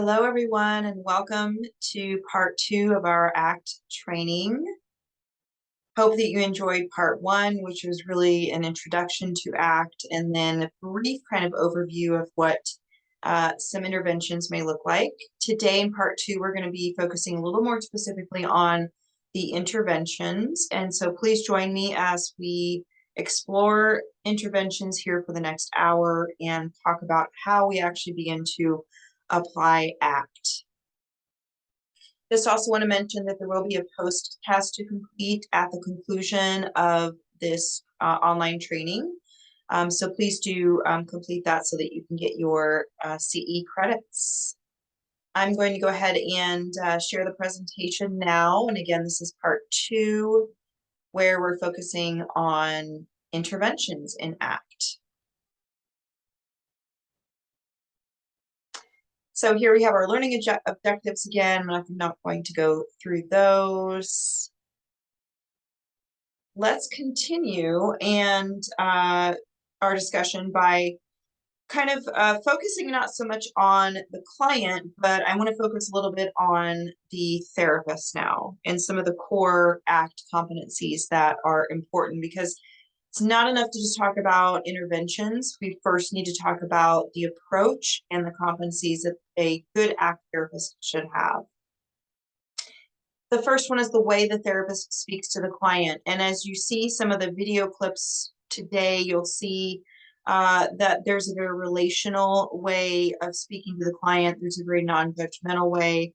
Hello, everyone, and welcome to part 2 of our ACT training. Hope that you enjoyed part 1, which was really an introduction to ACT, and then a brief kind of overview of what some interventions may look like. Today in part 2, we're going to be focusing a little more specifically on the interventions, and so please join me as we explore interventions here for the next hour and talk about how we actually begin to apply ACT. Just also want to mention that there will be a post test to complete at the conclusion of this online training. So please do complete that so that you can get your CE credits. I'm going to go ahead and share the presentation now. And again, this is part 2, where we're focusing on interventions in ACT. So here we have our learning objectives again. I'm not going to go through those. Let's continue and our discussion by kind of focusing not so much on the client, but I want to focus a little bit on the therapist now and some of the core ACT competencies that are important, because it's not enough to just talk about interventions. We first need to talk about the approach and the competencies that a good ACT therapist should have. The first one is the way the therapist speaks to the client. And as you see some of the video clips today, you'll see that there's a very relational way of speaking to the client. There's a very non-judgmental way.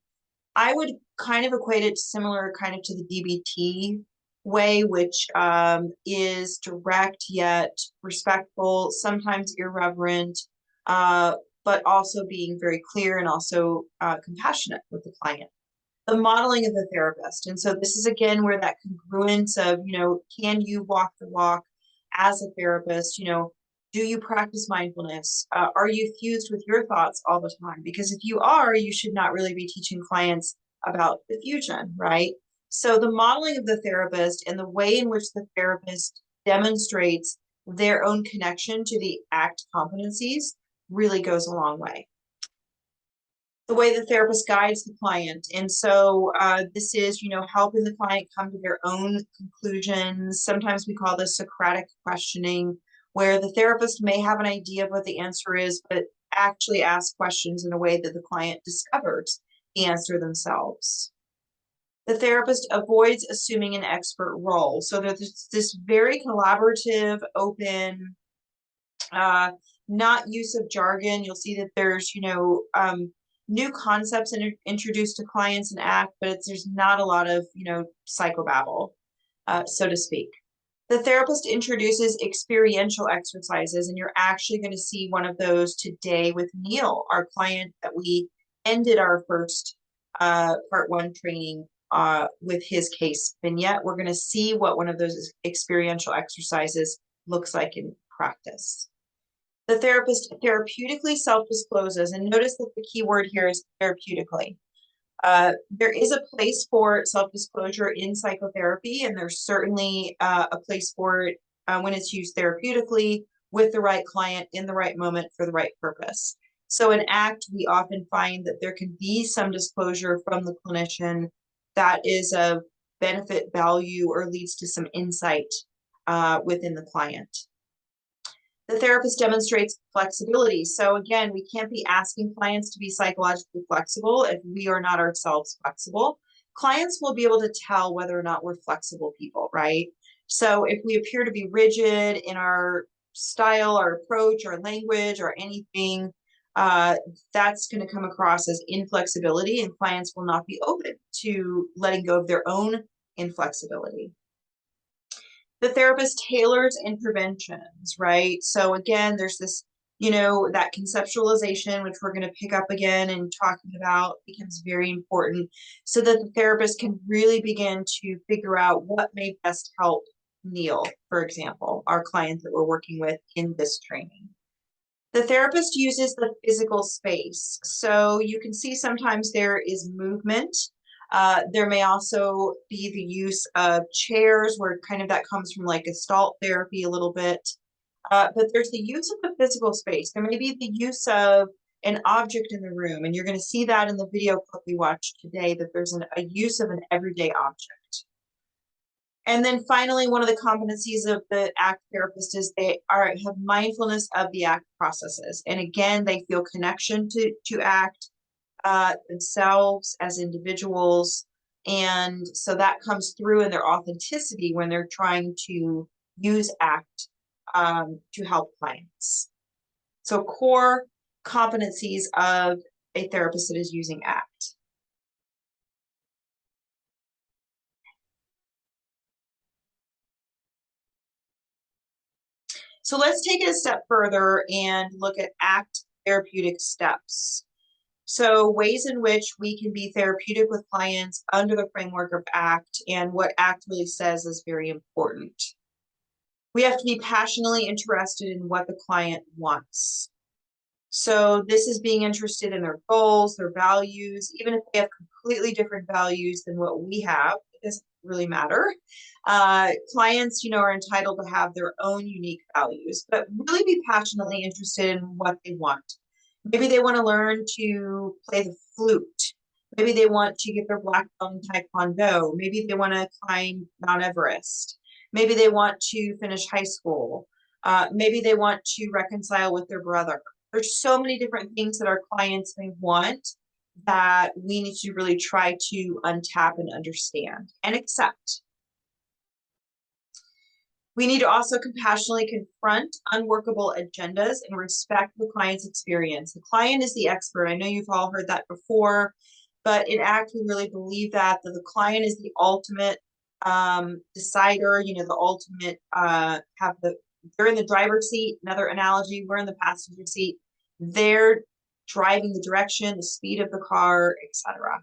I would kind of equate it similar kind of to the DBT way, which is direct yet respectful, sometimes irreverent, but also being very clear and also compassionate with the client. The modeling of the therapist. And so this is again where that congruence of, can you walk the walk as a therapist? Do you practice mindfulness? Are you fused with your thoughts all the time? Because if you are, you should not really be teaching clients about diffusion, right? So the modeling of the therapist and the way in which the therapist demonstrates their own connection to the ACT competencies really goes a long way. The way the therapist guides the client. And so this is, helping the client come to their own conclusions. Sometimes we call this Socratic questioning, where the therapist may have an idea of what the answer is, but actually ask questions in a way that the client discovers the answer themselves. The therapist avoids assuming an expert role. So there's this very collaborative, open, not use of jargon. You'll see that there's, new concepts introduced to clients in ACT, but there's not a lot of, psychobabble, so to speak. The therapist introduces experiential exercises, and you're actually going to see one of those today with Neil, our client that we ended our first part 1 training with his case vignette. We're going to see what one of those experiential exercises looks like in practice. The therapist therapeutically self-discloses, and notice that the key word here is therapeutically. There is a place for self-disclosure in psychotherapy, and there's certainly a place for it when it's used therapeutically with the right client in the right moment for the right purpose. So in ACT, we often find that there can be some disclosure from the clinician that is of benefit, value, or leads to some insight within the client. The therapist demonstrates flexibility. So again, we can't be asking clients to be psychologically flexible if we are not ourselves flexible. Clients will be able to tell whether or not we're flexible people, right? So if we appear to be rigid in our style, our approach, our language, or anything, that's going to come across as inflexibility, and clients will not be open to letting go of their own inflexibility. The therapist tailors interventions, right? So again, there's this, that conceptualization, which we're going to pick up again and talking about, becomes very important so that the therapist can really begin to figure out what may best help Neil, for example, our client that we're working with in this training. The therapist uses the physical space. So you can see sometimes there is movement. There may also be the use of chairs, where kind of that comes from like Gestalt therapy a little bit. But there's the use of the physical space. There may be the use of an object in the room. And you're going to see that in the video clip we watched today, that there's a use of an everyday object. And then finally, one of the competencies of the ACT therapist is they have mindfulness of the ACT processes. And again, they feel connection to ACT themselves as individuals. And so that comes through in their authenticity when they're trying to use ACT to help clients. So core competencies of a therapist that is using ACT. So let's take it a step further and look at ACT therapeutic steps. So ways in which we can be therapeutic with clients under the framework of ACT, and what ACT really says is very important. We have to be passionately interested in what the client wants. So this is being interested in their goals, their values, even if they have completely different values than what we have, it doesn't really matter. Clients, are entitled to have their own unique values, but really be passionately interested in what they want. Maybe they want to learn to play the flute. Maybe they want to get their black belt in Taekwondo. Maybe they want to climb Mount Everest. Maybe they want to finish high school. Maybe they want to reconcile with their brother. There's so many different things that our clients may want that we need to really try to untap and understand and accept. We need to also compassionately confront unworkable agendas and respect the client's experience. The client is the expert. I know you've all heard that before, but in ACT, we really believe that the client is the ultimate decider, the ultimate, they're in the driver's seat. Another analogy, we're in the passenger seat. They're driving the direction, the speed of the car, etc.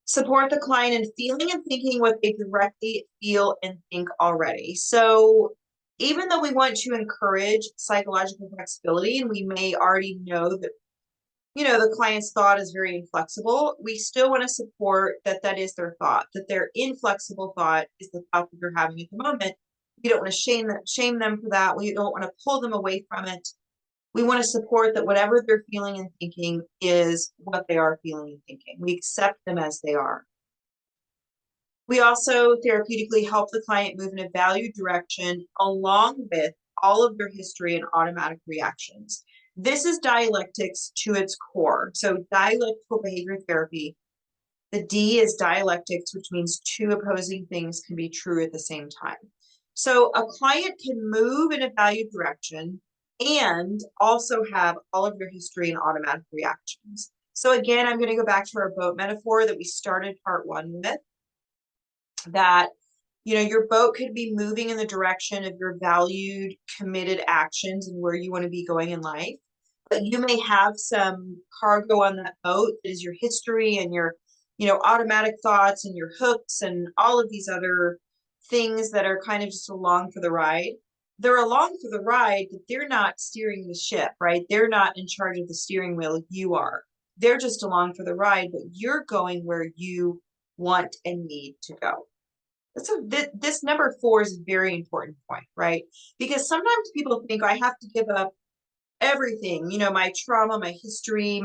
Support the client in feeling and thinking what they directly feel and think already. So even though we want to encourage psychological flexibility, and we may already know that, the client's thought is very inflexible, we still want to support that is their thought, that their inflexible thought is the thought that they're having at the moment. We don't want to shame them for that. We don't want to pull them away from it. We want to support that whatever they're feeling and thinking is what they are feeling and thinking. We accept them as they are. We also therapeutically help the client move in a valued direction along with all of their history and automatic reactions. This is dialectics to its core. So dialectical behavior therapy, the D is dialectics, which means two opposing things can be true at the same time. So a client can move in a valued direction and also have all of their history and automatic reactions. So again, I'm going to go back to our boat metaphor that we started part 1 with, that, your boat could be moving in the direction of your valued, committed actions and where you want to be going in life. But you may have some cargo on that boat that is your history and your, automatic thoughts and your hooks and all of these other things that are kind of just along for the ride. They're along for the ride, but they're not steering the ship, right? They're not in charge of the steering wheel. You are. They're just along for the ride, but you're going where you want and need to go. So this number 4 is a very important point, right? Because sometimes people think I have to give up everything, my trauma, my history,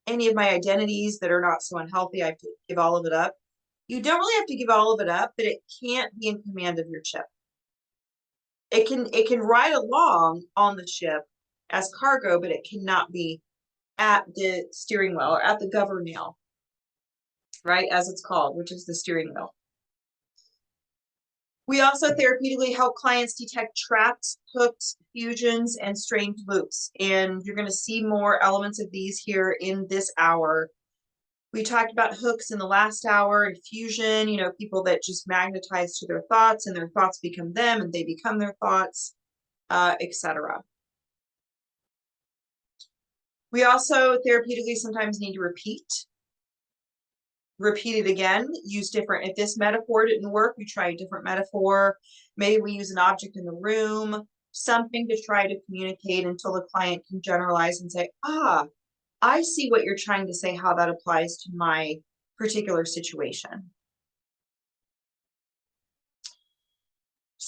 any of my identities that are not so unhealthy. I have to give all of it up. You don't really have to give all of it up, but it can't be in command of your ship. It can ride along on the ship as cargo, but it cannot be at the steering wheel or at the governor, right? As it's called, which is the steering wheel. We also therapeutically help clients detect traps, hooks, fusions, and strained loops. And you're going to see more elements of these here in this hour. We talked about hooks in the last hour and fusion, people that just magnetize to their thoughts and their thoughts become them and they become their thoughts, etc. We also therapeutically sometimes need to repeat it again, use different. If this metaphor didn't work, we try a different metaphor. Maybe we use an object in the room, something to try to communicate until the client can generalize and say, I see what you're trying to say, how that applies to my particular situation.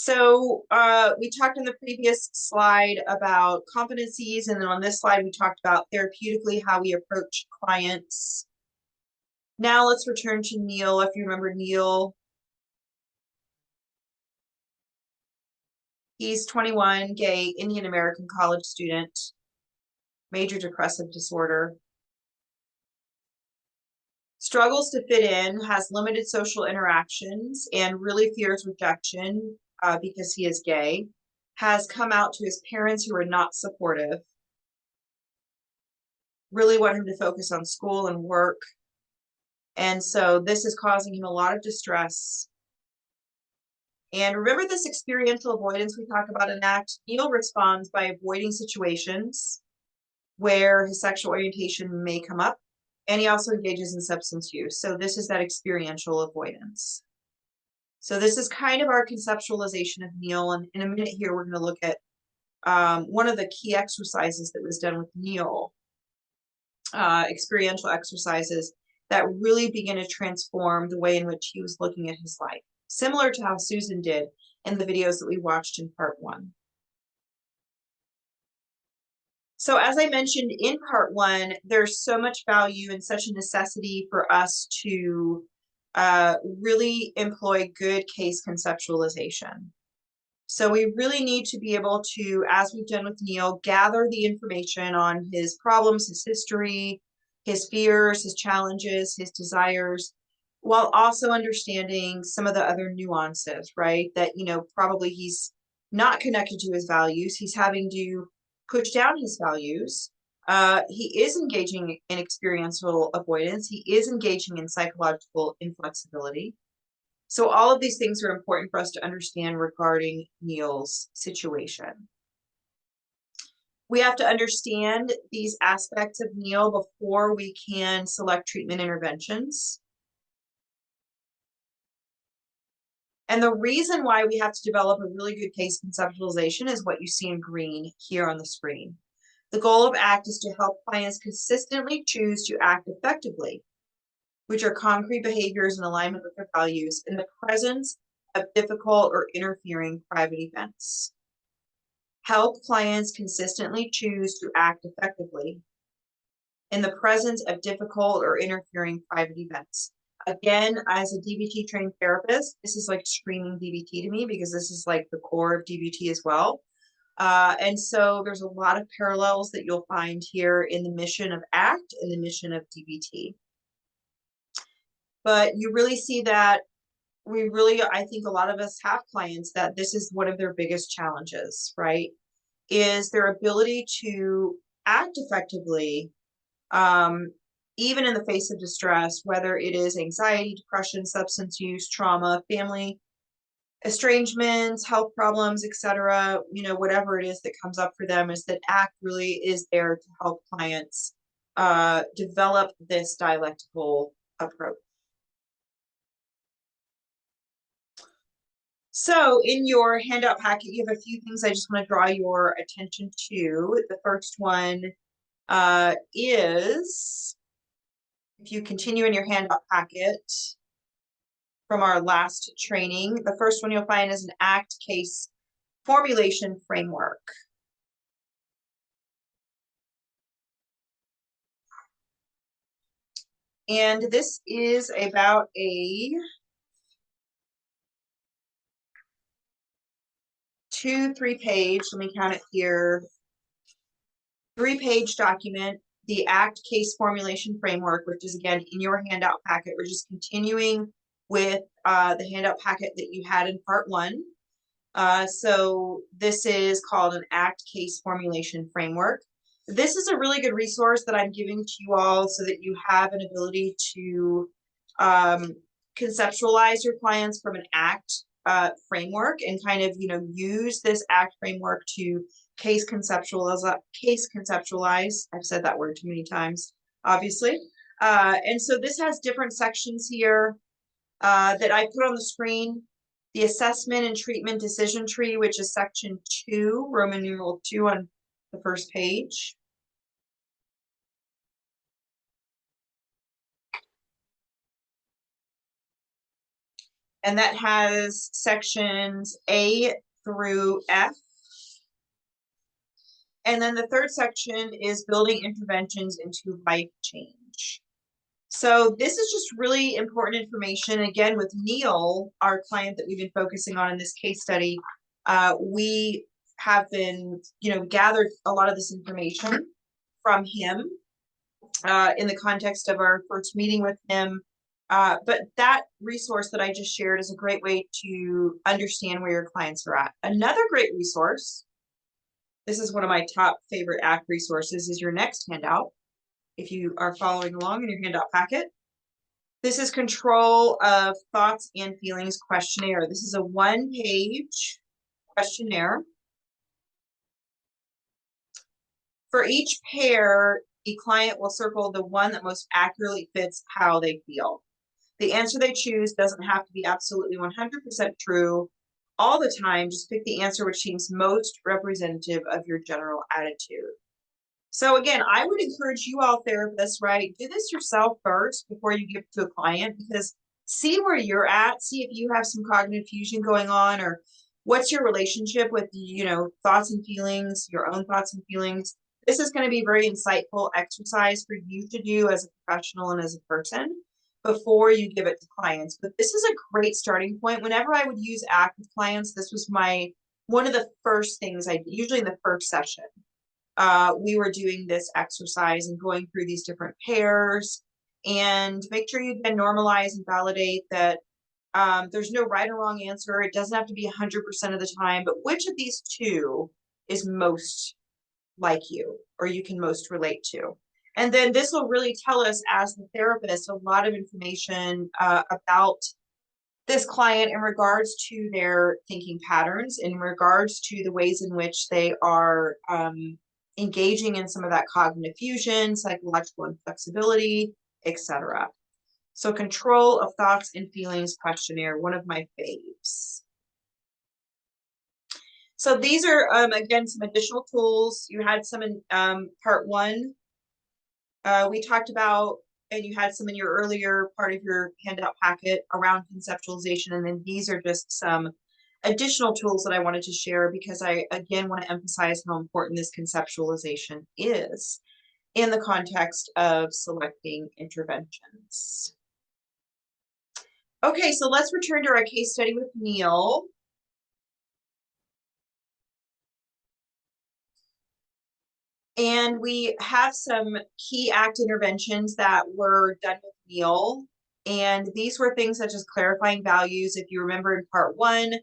So we talked in the previous slide about competencies, and then on this slide we talked about therapeutically how we approach clients. Now let's return to Neil. If you remember Neil, he's 21, gay, Indian American college student, major depressive disorder. Struggles to fit in, has limited social interactions, and really fears rejection because he is gay. Has come out to his parents who are not supportive. Really want him to focus on school and work. And so this is causing him a lot of distress. And remember this experiential avoidance we talk about in ACT? Neil responds by avoiding situations where his sexual orientation may come up. And he also engages in substance use. So this is that experiential avoidance. So this is kind of our conceptualization of Neil. And in a minute here, we're going to look at one of the key exercises that was done with Neil, experiential exercises that really begin to transform the way in which he was looking at his life, similar to how Susan did in the videos that we watched in part 1. So as I mentioned in part 1, there's so much value and such a necessity for us to really employ good case conceptualization. So we really need to be able to, as we've done with Neil, gather the information on his problems, his history, his fears, his challenges, his desires, while also understanding some of the other nuances, right? That, you know, probably he's not connected to his values. He's having to push down his values. He is engaging in experiential avoidance. He is engaging in psychological inflexibility. So all of these things are important for us to understand regarding Neil's situation. We have to understand these aspects of Neil before we can select treatment interventions. And the reason why we have to develop a really good case conceptualization is what you see in green here on the screen. The goal of ACT is to help clients consistently choose to act effectively, which are concrete behaviors in alignment with their values in the presence of difficult or interfering private events. Help clients consistently choose to act effectively in the presence of difficult or interfering private events. Again, as a DBT trained therapist, this is like screaming DBT to me because this is like the core of DBT as well. And so there's a lot of parallels that you'll find here in the mission of ACT and the mission of DBT. But you really see that I think a lot of us have clients that this is one of their biggest challenges, right? Is their ability to act effectively, even in the face of distress, whether it is anxiety, depression, substance use, trauma, family estrangements, health problems, etc. You know, whatever it is that comes up for them, is that ACT really is there to help clients develop this dialectical approach. So in your handout packet, you have a few things I just want to draw your attention to. The first one is, if you continue in your handout packet from our last training, the first one you'll find is an ACT case formulation framework. And this is about a 2-3 page, let me count it here, 3-page document, the ACT case formulation framework, which is again in your handout packet. We're just continuing with the handout packet that you had in part 1. So this is called an ACT case formulation framework. This is a really good resource that I'm giving to you all so that you have an ability to conceptualize your clients from an ACT framework and kind of, you know, use this ACT framework to case conceptualize. I've said that word too many times, obviously. And so this has different sections here that I put on the screen. The assessment and treatment decision tree, which is section 2, Roman numeral 2 on the first page. And that has sections A through F. And then the third section is building interventions into life change. So this is just really important information. Again, with Neil, our client that we've been focusing on in this case study, we have been, gathered a lot of this information from him in the context of our first meeting with him. But that resource that I just shared is a great way to understand where your clients are at. Another great resource, this is one of my top favorite ACT resources, is your next handout. If you are following along in your handout packet, this is Control of Thoughts and Feelings questionnaire. This is a one-page questionnaire. For each pair, the client will circle the one that most accurately fits how they feel. The answer they choose doesn't have to be absolutely 100% true all the time. Just pick the answer which seems most representative of your general attitude. So again, I would encourage you all therapists, right? Do this yourself first before you give it to a client, because see where you're at, see if you have some cognitive fusion going on, or what's your relationship with, thoughts and feelings, your own thoughts and feelings. This is going to be a very insightful exercise for you to do as a professional and as a person before you give it to clients. But this is a great starting point. Whenever I would use ACT with clients, this was one of the first things I did, usually in the first session. We were doing this exercise and going through these different pairs, and make sure you can normalize and validate that there's no right or wrong answer. It doesn't have to be 100% of the time, but which of these two is most like you, or you can most relate to. And then this will really tell us, as the therapist, a lot of information about this client in regards to their thinking patterns, in regards to the ways in which they are engaging in some of that cognitive fusion, psychological inflexibility, etc. So Control of Thoughts and Feelings questionnaire, one of my faves. So these are, again, some additional tools. You had some in part one. We talked about, and you had some in your earlier part of your handout packet around conceptualization. And then these are just some additional tools that I wanted to share, because I, again, want to emphasize how important this conceptualization is in the context of selecting interventions. Okay, so let's return to our case study with Neil. And we have some key ACT interventions that were done with Neil. And these were things such as clarifying values. If you remember in part one,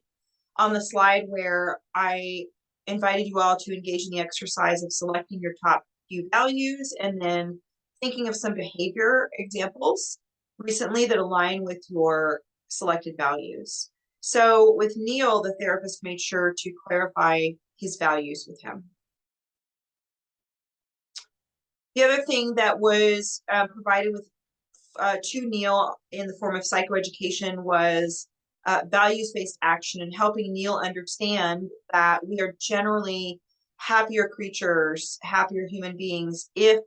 on the slide where I invited you all to engage in the exercise of selecting your top few values and then thinking of some behavior examples recently that align with your selected values. So with Neil, the therapist made sure to clarify his values with him. The other thing that was provided with to Neil in the form of psychoeducation was values-based action, and helping Neil understand that we are generally happier creatures, happier human beings, if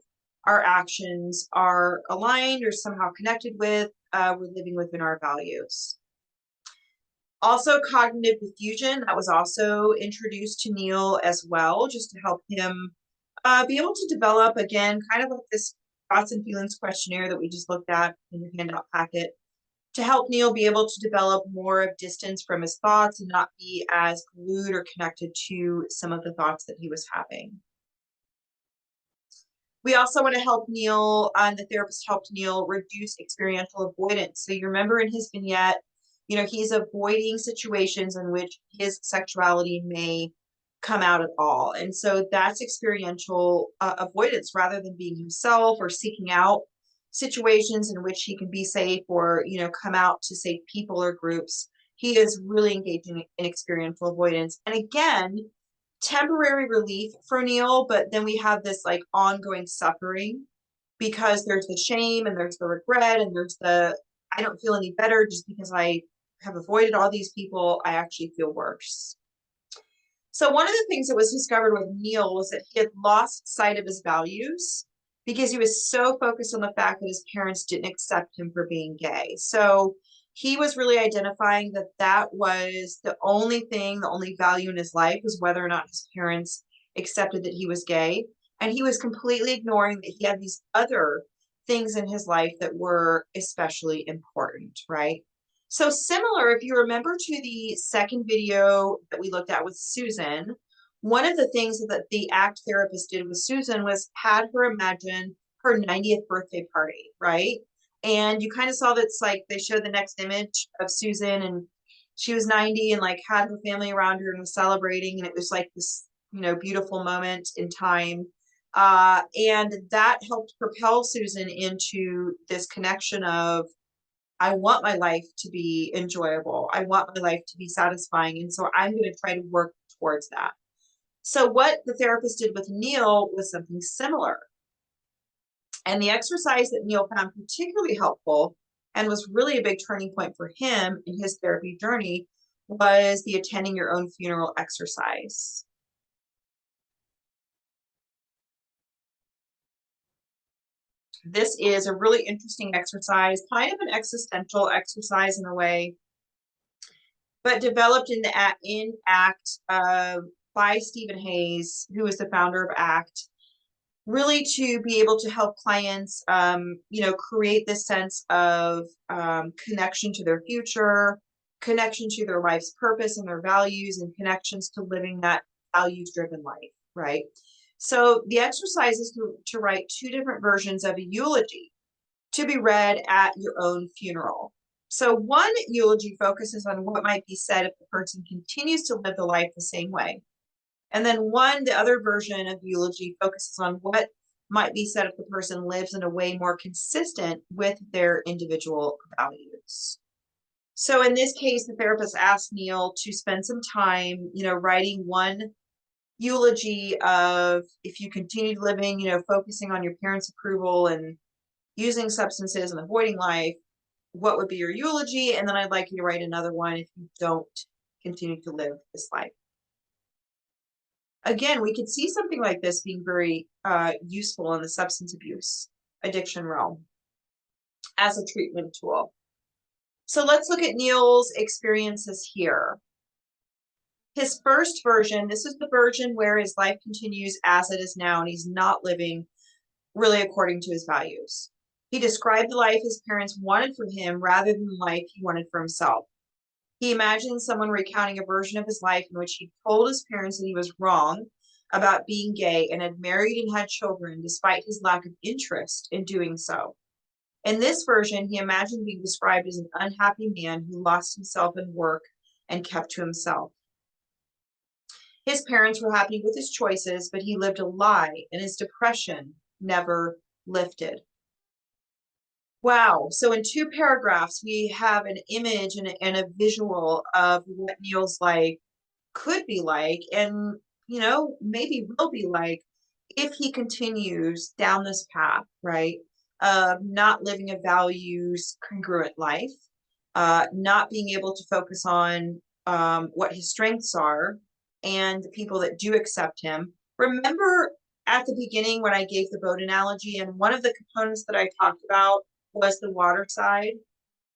our actions are aligned or somehow connected with, we're living within our values. Also, cognitive diffusion, that was also introduced to Neil as well, just to help him be able to develop, again, kind of like this thoughts and feelings questionnaire that we just looked at in your handout packet, to help Neil be able to develop more of distance from his thoughts and not be as glued or connected to some of the thoughts that he was having. We also want to help Neil, the therapist helped Neil reduce experiential avoidance. So you remember in his vignette, he's avoiding situations in which his sexuality may come out at all. And so that's experiential avoidance, rather than being himself or seeking out situations in which he can be safe or, come out to safe people or groups. He is really engaging in experiential avoidance. And again, temporary relief for Neil, but then we have this like ongoing suffering, because there's the shame and there's the regret and there's the, I don't feel any better just because I have avoided all these people. I actually feel worse. So one of the things that was discovered with Neil was that he had lost sight of his values because he was so focused on the fact that his parents didn't accept him for being gay. So He was really identifying that that was the only thing, the only value in his life was whether or not his parents accepted that he was gay. And he was completely ignoring that he had these other things in his life that were especially important, right? So similar, if you remember to the second video that we looked at with Susan, one of the things that the ACT therapist did with Susan was had her imagine her 90th birthday party, right? And you kind of saw that it's like they showed the next image of Susan and she was 90 and like had her family around her and was celebrating. And it was like this, beautiful moment in time. And that helped propel Susan into this connection of, I want my life to be enjoyable. I want my life to be satisfying. And so I'm going to try to work towards that. So what the therapist did with Neil was something similar. And the exercise that Neil found particularly helpful and was really a big turning point for him in his therapy journey was the attending your own funeral exercise. This is a really interesting exercise, kind of an existential exercise in a way, but developed in ACT by Stephen Hayes, who is the founder of ACT, really to be able to help clients, create this sense of connection to their future, connection to their life's purpose and their values, and connections to living that values-driven life, right? So the exercise is to write 2 different versions of a eulogy to be read at your own funeral. So one eulogy focuses on what might be said if the person continues to live the life the same way. And then the other version of eulogy focuses on what might be said if the person lives in a way more consistent with their individual values. So in this case, the therapist asked Neil to spend some time, writing one eulogy of if you continued living, focusing on your parents' approval and using substances and avoiding life, what would be your eulogy? And then I'd like you to write another one if you don't continue to live this life. Again, we could see something like this being very useful in the substance abuse addiction realm as a treatment tool. So let's look at Neil's experiences here. His first version, this is the version where his life continues as it is now, and he's not living really according to his values. He described the life his parents wanted for him rather than the life he wanted for himself. He imagined someone recounting a version of his life in which he told his parents that he was wrong about being gay and had married and had children despite his lack of interest in doing so. In this version, he imagined being described as an unhappy man who lost himself in work and kept to himself. His parents were happy with his choices, but he lived a lie and his depression never lifted. Wow. So in 2 paragraphs, we have an image and a visual of what Neil's life could be like and, maybe will be like if he continues down this path, right? Of not living a values congruent life, not being able to focus on what his strengths are and the people that do accept him. Remember at the beginning when I gave the boat analogy, and one of the components that I talked about was the water side.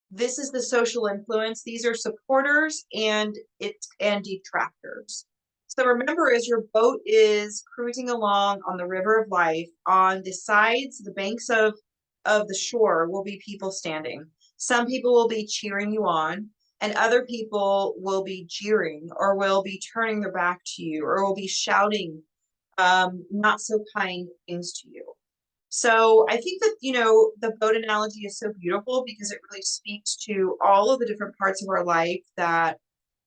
This is the social influence. These are supporters and detractors. So remember, as your boat is cruising along on the river of life, on the sides, the banks of the shore will be people standing. Some people will be cheering you on, and other people will be jeering or will be turning their back to you or will be shouting not so kind things to you. So I think that, the boat analogy is so beautiful because it really speaks to all of the different parts of our life that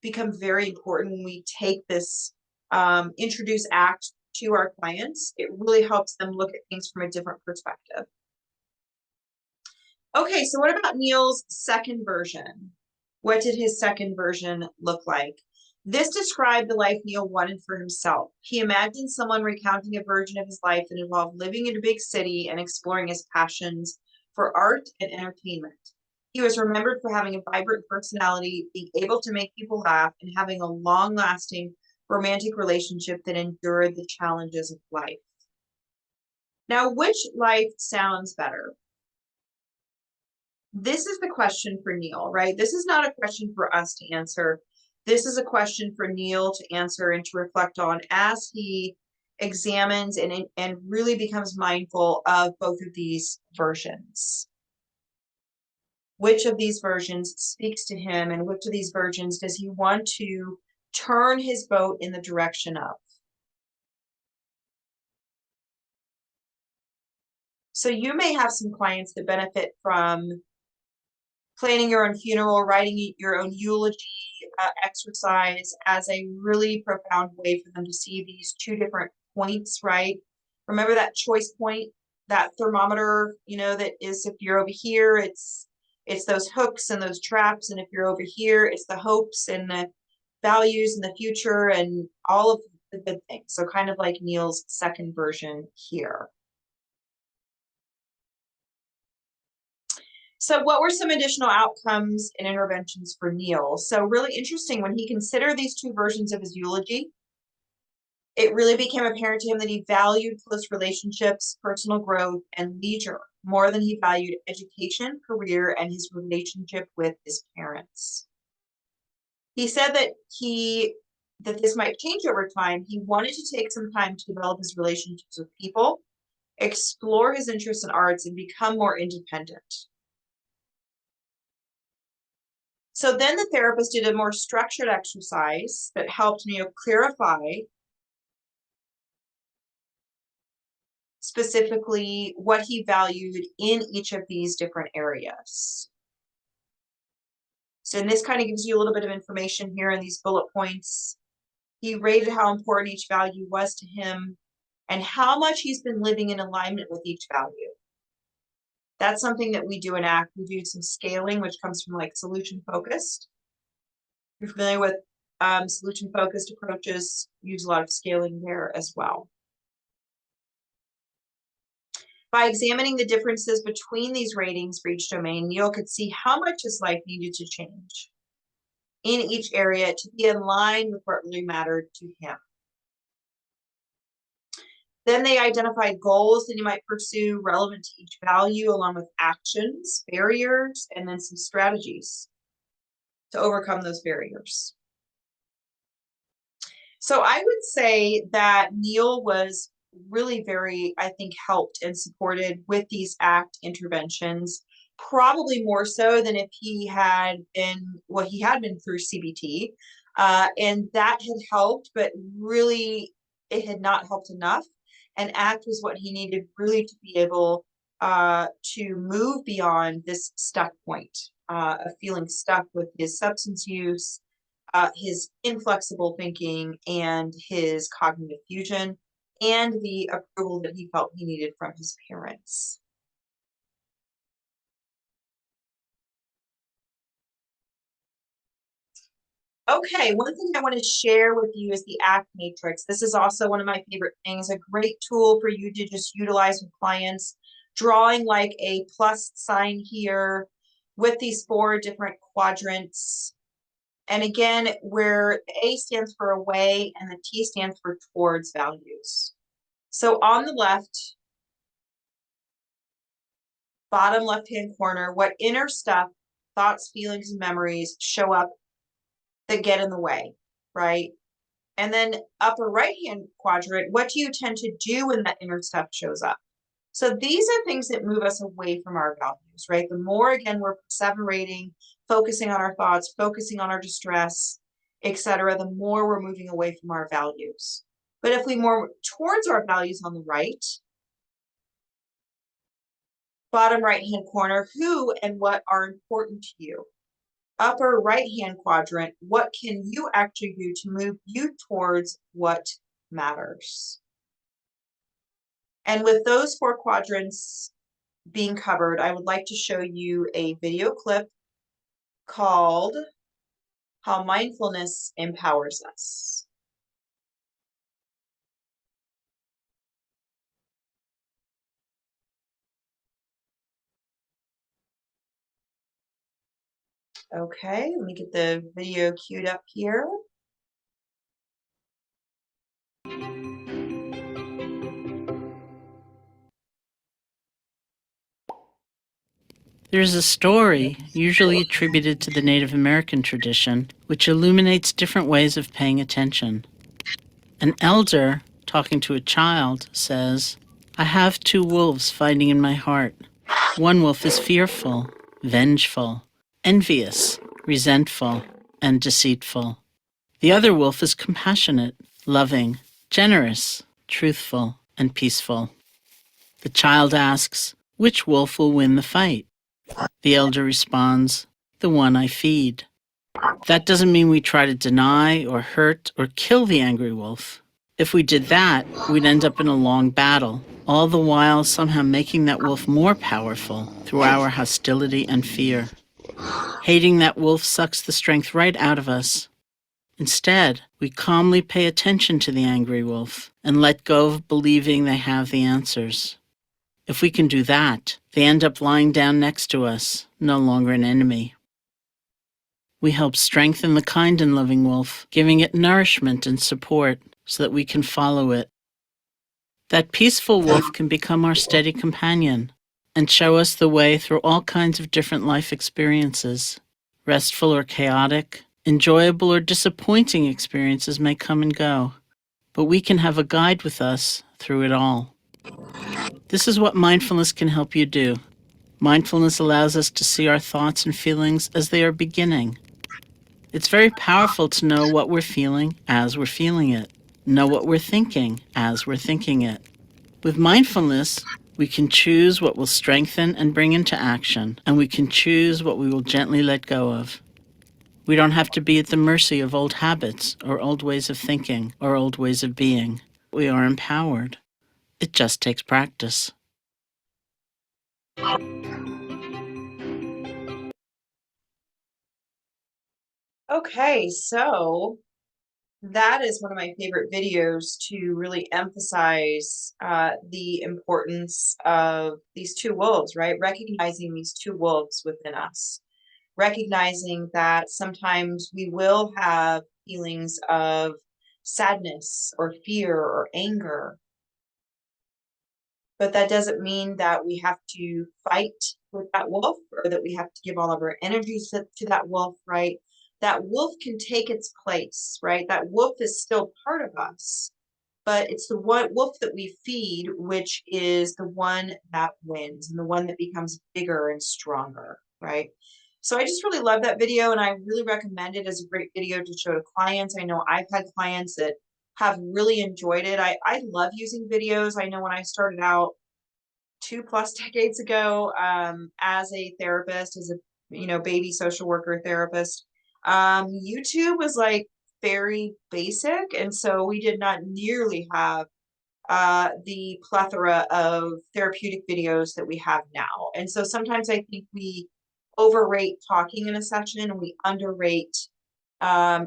become very important when we take this introduce ACT to our clients. It really helps them look at things from a different perspective. Okay, so what about Neil's second version? What did his second version look like? This described the life Neil wanted for himself. He imagined someone recounting a version of his life that involved living in a big city and exploring his passions for art and entertainment. He was remembered for having a vibrant personality, being able to make people laugh, and having a long-lasting romantic relationship that endured the challenges of life. Now, which life sounds better? this is the question for Neil, right? This is not a question for us to answer. This is a question for Neil to answer and to reflect on as he examines and really becomes mindful of both of these versions. Which of these versions speaks to him, and which of these versions does he want to turn his boat in the direction of? So you may have some clients that benefit from planning your own funeral, writing your own eulogy exercise as a really profound way for them to see these two different points, right? Remember that choice point, that thermometer, you know, that is if you're over here, it's those hooks and those traps, and if you're over here, it's the hopes and the values and the future and all of the good things. So kind of like Neil's second version here. So what were some additional outcomes and interventions for Neil? So really interesting, when he considered these two versions of his eulogy, it really became apparent to him that he valued close relationships, personal growth, and leisure more than he valued education, career, and his relationship with his parents. He said that this might change over time. He wanted to take some time to develop his relationships with people, explore his interests in arts, and become more independent. So then the therapist did a more structured exercise that helped Neil clarify specifically what he valued in each of these different areas. So, and this kind of gives you a little bit of information here in these bullet points. He rated how important each value was to him and how much he's been living in alignment with each value. That's something that we do in ACT. We do some scaling, which comes from like solution focused. If you're familiar with solution focused approaches, use a lot of scaling there as well. By examining the differences between these ratings for each domain, Neil could see how much his life needed to change in each area to be in line with what really mattered to him. Then they identified goals that he might pursue relevant to each value, along with actions, barriers, and then some strategies to overcome those barriers. So I would say that Neil was really very, I think, helped and supported with these ACT interventions, probably more so than if he had been, well, he had been through CBT, and that had helped, but really it had not helped enough. And ACT was what he needed really to be able to move beyond this stuck point of feeling stuck with his substance use, his inflexible thinking, and his cognitive fusion, and the approval that he felt he needed from his parents. Okay, one thing I want to share with you is the ACT matrix. This is also one of my favorite things, a great tool for you to just utilize with clients, drawing like a plus sign here with these 4 different quadrants. And again, where the A stands for away and the T stands for towards values. So on the left, bottom left-hand corner, what inner stuff, thoughts, feelings, and memories show up that get in the way, right? And then upper right-hand quadrant, what do you tend to do when that inner stuff shows up? So these are things that move us away from our values, right? The more, again, we're separating, focusing on our thoughts, focusing on our distress, etc., the more we're moving away from our values. But if we move towards our values on the right, bottom right-hand corner, who and what are important to you? Upper right-hand quadrant, what can you actually do to move you towards what matters? And with those 4 quadrants being covered, I would like to show you a video clip called How Mindfulness Empowers Us. Okay, let me get the video queued up here. There's a story, usually attributed to the Native American tradition, which illuminates different ways of paying attention. An elder, talking to a child, says, "I have two wolves fighting in my heart. One wolf is fearful, vengeful, envious, resentful, and deceitful. The other wolf is compassionate, loving, generous, truthful, and peaceful." The child asks, "Which wolf will win the fight?" The elder responds, "The one I feed." That doesn't mean we try to deny or hurt or kill the angry wolf. If we did that, we'd end up in a long battle, all the while somehow making that wolf more powerful through our hostility and fear. Hating that wolf sucks the strength right out of us. Instead, we calmly pay attention to the angry wolf and let go of believing they have the answers. If we can do that, they end up lying down next to us, no longer an enemy. We help strengthen the kind and loving wolf, giving it nourishment and support so that we can follow it. That peaceful wolf can become our steady companion and show us the way through all kinds of different life experiences. Restful or chaotic, enjoyable or disappointing experiences may come and go, but we can have a guide with us through it all. This is what mindfulness can help you do. Mindfulness allows us to see our thoughts and feelings as they are beginning. It's very powerful to know what we're feeling as we're feeling it, know what we're thinking as we're thinking it. With mindfulness, we can choose what will strengthen and bring into action, and we can choose what we will gently let go of. We don't have to be at the mercy of old habits or old ways of thinking or old ways of being. We are empowered. It just takes practice. Okay, so that is one of my favorite videos to really emphasize the importance of these two wolves, right? Recognizing these two wolves within us, recognizing that sometimes we will have feelings of sadness or fear or anger, but that doesn't mean that we have to fight with that wolf or that we have to give all of our energies to that wolf, right? That wolf can take its place, right? That wolf is still part of us, but it's the one wolf that we feed, which is the one that wins and the one that becomes bigger and stronger, right? So I just really love that video and I really recommend it as a great video to show to clients. I know I've had clients that have really enjoyed it. I love using videos. I know when I started out 2+ decades ago, as a therapist, as a baby social worker therapist, YouTube was like very basic, and so we did not nearly have the plethora of therapeutic videos that we have now. And so sometimes I think we overrate talking in a session and we underrate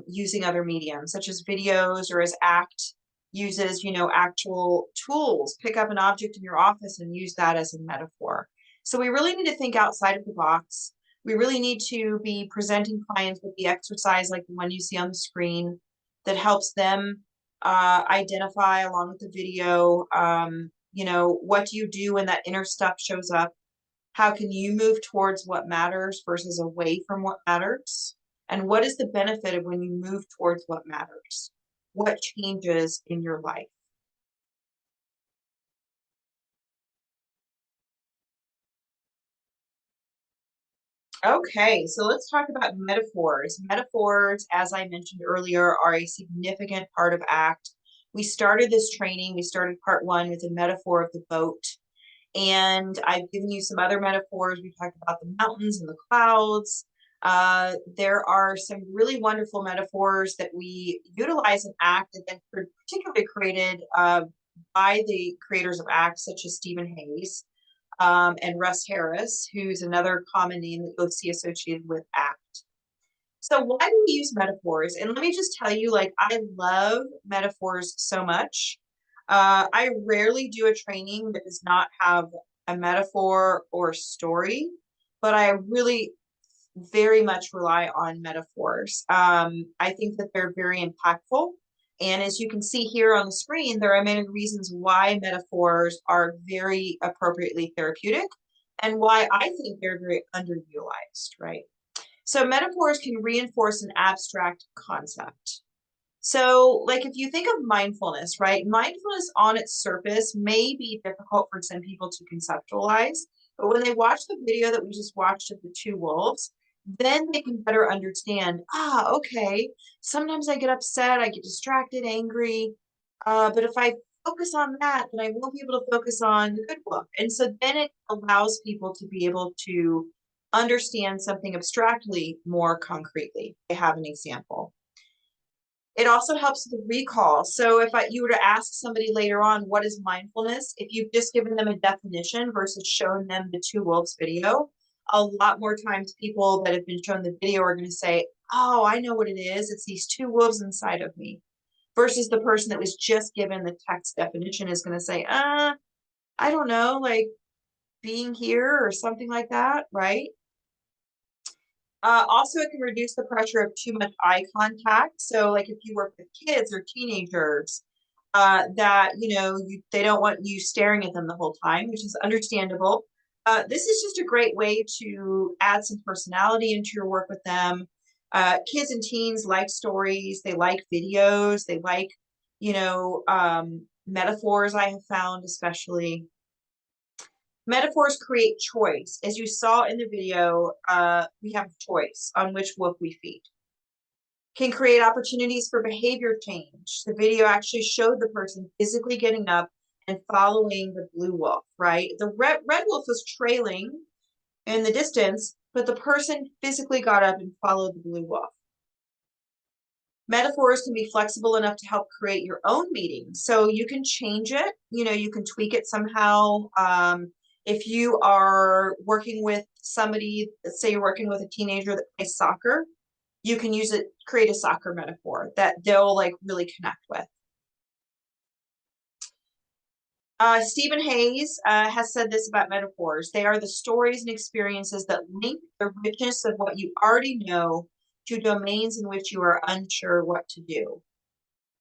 using other mediums such as videos, or as ACT uses, actual tools. Pick up an object in your office and use that as a metaphor. So we really need to think outside of the box. We really need to be presenting clients with the exercise like the one you see on the screen that helps them identify along with the video, what do you do when that inner stuff shows up? How can you move towards what matters versus away from what matters? And what is the benefit of when you move towards what matters? What changes in your life? Okay, so let's talk about metaphors. Metaphors, as I mentioned earlier, are a significant part of ACT. We started this training, we started part one with a metaphor of the boat. And I've given you some other metaphors. We talked about the mountains and the clouds. There are some really wonderful metaphors that we utilize in ACT and particularly created by the creators of ACT, such as Stephen Hayes and Russ Harris, who's another common name that you'll see associated with ACT. So why do we use metaphors? And let me just tell you, like, I love metaphors so much. I rarely do a training that does not have a metaphor or story, but I really very much rely on metaphors. I think that they're very impactful. And as you can see here on the screen, there are many reasons why metaphors are very appropriately therapeutic and why I think they're very underutilized, right? So metaphors can reinforce an abstract concept. So, like if you think of mindfulness, right? Mindfulness on its surface may be difficult for some people to conceptualize, but when they watch the video that we just watched of the two wolves, then they can better understand, okay, sometimes I get upset, I get distracted, angry, but if I focus on that, then I won't be able to focus on the good wolf. And so then it allows people to be able to understand something abstractly more concretely. I have an example. It also helps with recall. So if you were to ask somebody later on, what is mindfulness? If you've just given them a definition versus shown them the two wolves video, a lot more times people that have been shown the video are going to say, oh, I know what it is. It's these two wolves inside of me. Versus the person that was just given the text definition is going to say, I don't know, like being here or something like that, right? Also, it can reduce the pressure of too much eye contact. So, like if you work with kids or teenagers, that they don't want you staring at them the whole time, which is understandable. This is just a great way to add some personality into your work with them. Kids and teens like stories. They like videos. They like, metaphors. I have found especially. Metaphors create choice. As you saw in the video, we have choice on which wolf we feed. Can create opportunities for behavior change. The video actually showed the person physically getting up and following the blue wolf, right? The red wolf was trailing in the distance, but the person physically got up and followed the blue wolf. Metaphors can be flexible enough to help create your own meaning. So you can change it, you can tweak it somehow. If you are working with somebody, let's say you're working with a teenager that plays soccer, you can use it, create a soccer metaphor that they'll like really connect with. Stephen Hayes has said this about metaphors. They are the stories and experiences that link the richness of what you already know to domains in which you are unsure what to do.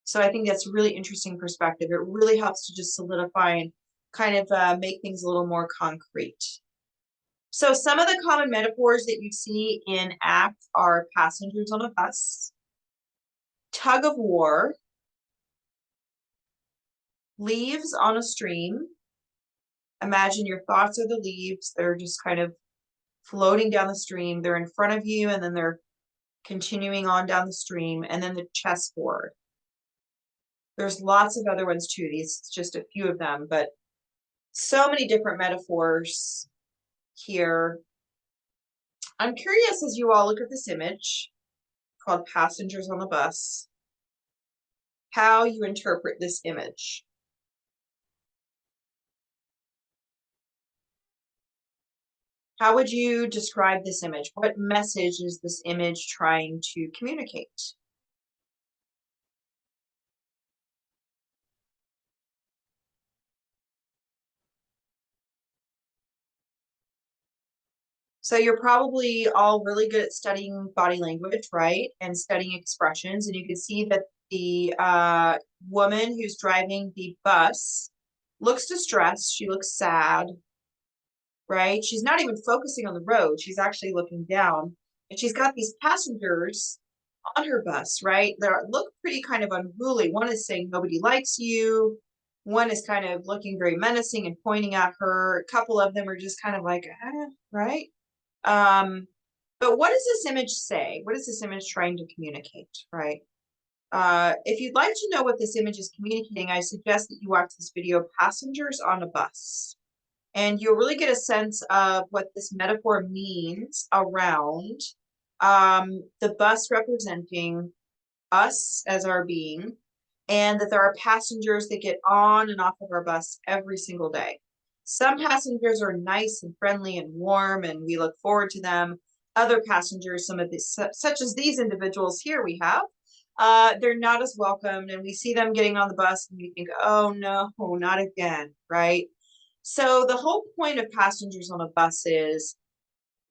So I think that's a really interesting perspective. It really helps to just solidify and kind of make things a little more concrete. So some of the common metaphors that you see in ACT are passengers on a bus, tug of war, leaves on a stream. Imagine your thoughts are the leaves. They're just kind of floating down the stream. They're in front of you and then they're continuing on down the stream. And then the chessboard. There's lots of other ones too. These just a few of them, but so many different metaphors here. I'm curious as you all look at this image called Passengers on the Bus, how you interpret this image. How would you describe this image? What message is this image trying to communicate? So you're probably all really good at studying body language, right? And studying expressions. And you can see that the woman who's driving the bus looks distressed. She looks sad, right? She's not even focusing on the road. She's actually looking down. And she's got these passengers on her bus, right? They look pretty kind of unruly. One is saying nobody likes you. One is kind of looking very menacing and pointing at her. A couple of them are just kind of like, right? But what does this image say? What is this image trying to communicate, right? If you'd like to know what this image is communicating, I suggest that you watch this video, Passengers on a Bus. And you'll really get a sense of what this metaphor means around the bus representing us as our being, and that there are passengers that get on and off of our bus every single day. Some passengers are nice and friendly and warm, and we look forward to them. Other passengers, some of these, such as these individuals here we have, they're not as welcomed, and we see them getting on the bus and we think, oh no, not again, right? So the whole point of passengers on a bus is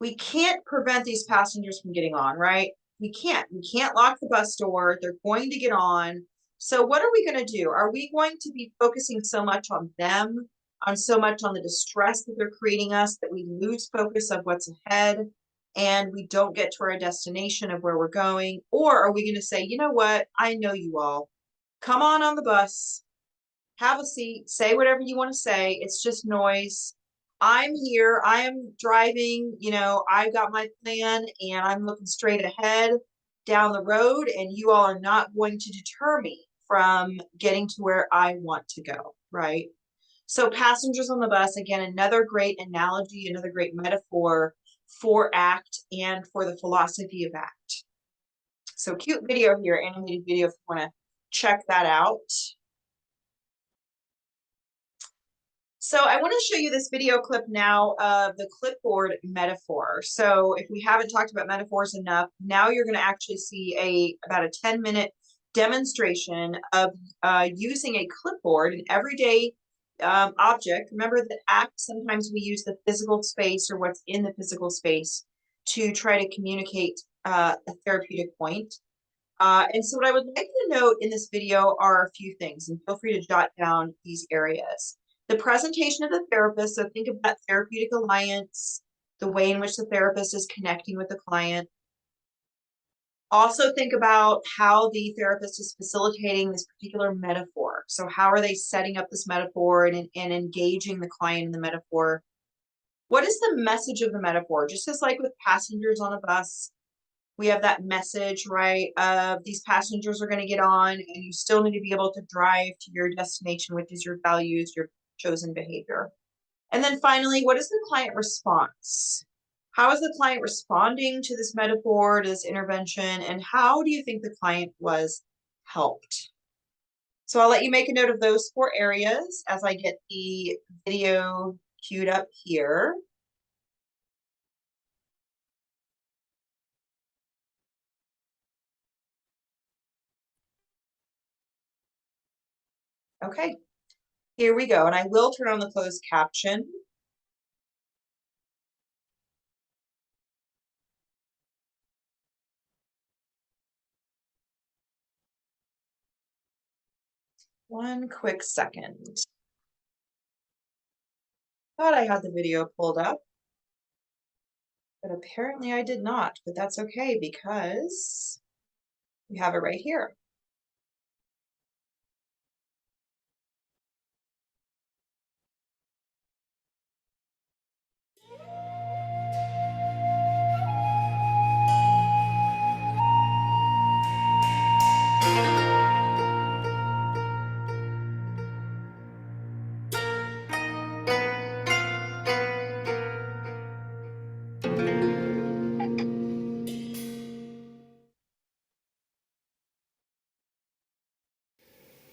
we can't prevent these passengers from getting on, right? We can't lock the bus door. They're going to get on. So what are we going to do? Are we going to be focusing so much on them, on so much on the distress that they're creating us that we lose focus of what's ahead and we don't get to our destination of where we're going? Or are we going to say, you know what? I know you all. Come on the bus, have a seat, say whatever you want to say. It's just noise. I'm here. I am driving. I've got my plan and I'm looking straight ahead down the road, and you all are not going to deter me from getting to where I want to go, right? So passengers on the bus, again, another great analogy, another great metaphor for ACT and for the philosophy of ACT. So cute video here, animated video if you want to check that out. So I want to show you this video clip now of the clipboard metaphor. So if we haven't talked about metaphors enough, now you're going to actually see about a 10-minute demonstration of using a clipboard, an everyday object. Remember that ACT, sometimes we use the physical space or what's in the physical space to try to communicate a therapeutic point. And so what I would like to note in this video are a few things, and feel free to jot down these areas. The presentation of the therapist, so think of that therapeutic alliance, the way in which the therapist is connecting with the client. Also think about how the therapist is facilitating this particular metaphor. So how are they setting up this metaphor and engaging the client in the metaphor? What is the message of the metaphor? Just as like with passengers on a bus, we have that message, right, of these passengers are going to get on and you still need to be able to drive to your destination, which is your values, your chosen behavior. And then finally, what is the client response? How is the client responding to this metaphor, to this intervention, and how do you think the client was helped? So I'll let you make a note of those 4 areas as I get the video queued up here. Okay, here we go. And I will turn on the closed caption. One quick second. Thought I had the video pulled up, but apparently I did not, but that's okay because we have it right here.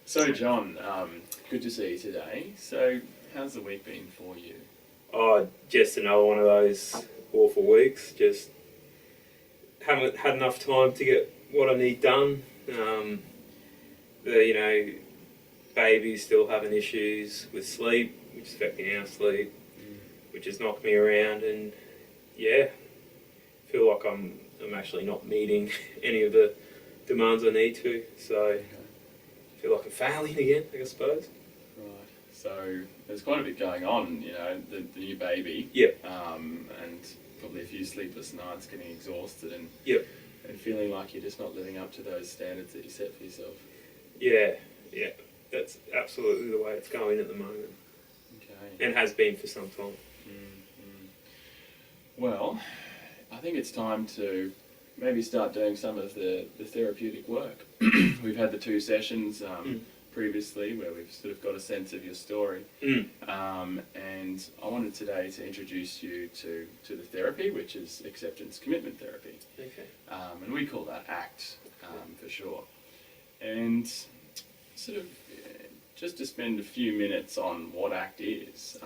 So, John, good to see you today. So, how's the week been for you? Oh, just another one of those awful weeks. Just haven't had enough time to get what I need done. Baby's still having issues with sleep, which is affecting our sleep, which has knocked me around, and yeah, feel like I'm actually not meeting any of the demands I need to. So, I feel like I'm failing again, I suppose. Right. So, there's quite a bit going on, the new baby. Yep. And probably a few sleepless nights, getting exhausted and Yep. and feeling like you're just not living up to those standards that you set for yourself. Yeah. That's absolutely the way it's going at the moment. Okay. And has been for some time. Well, I think it's time to maybe start doing some of the therapeutic work. We've had the 2 sessions previously where we've sort of got a sense of your story. And I wanted today to introduce you to the therapy, which is acceptance commitment therapy. Okay. And we call that ACT for sure. And sort of just to spend a few minutes on what ACT is.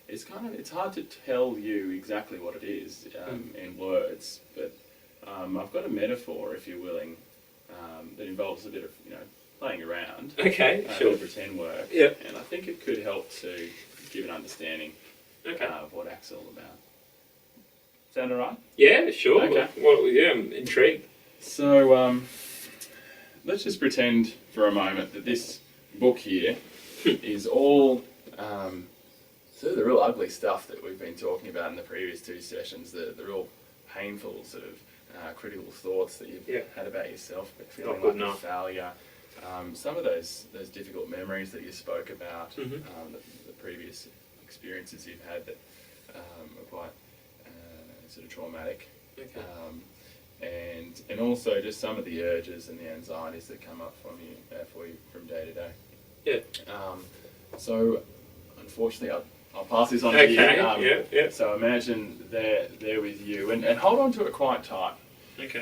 It's hard to tell you exactly what it is in words, but I've got a metaphor, if you're willing, that involves a bit of playing around. Okay, sure. Pretend work. Yep. And I think it could help to give an understanding of what ACT's all about. Sound alright? Yeah, sure. Okay. Well, yeah, I'm intrigued. So let's just pretend for a moment that this book here is all So the real ugly stuff that we've been talking about in the previous two sessions, the real painful sort of critical thoughts that you've had about yourself, feeling like a failure. Some of those difficult memories that you spoke about, the previous experiences you've had that are quite sort of traumatic. Okay. And also just some of the urges and the anxieties that come up for you from day to day. Yeah. So unfortunately, I'll pass this on to you. Yeah. So imagine they're with you, and hold on to it quite tight. Okay.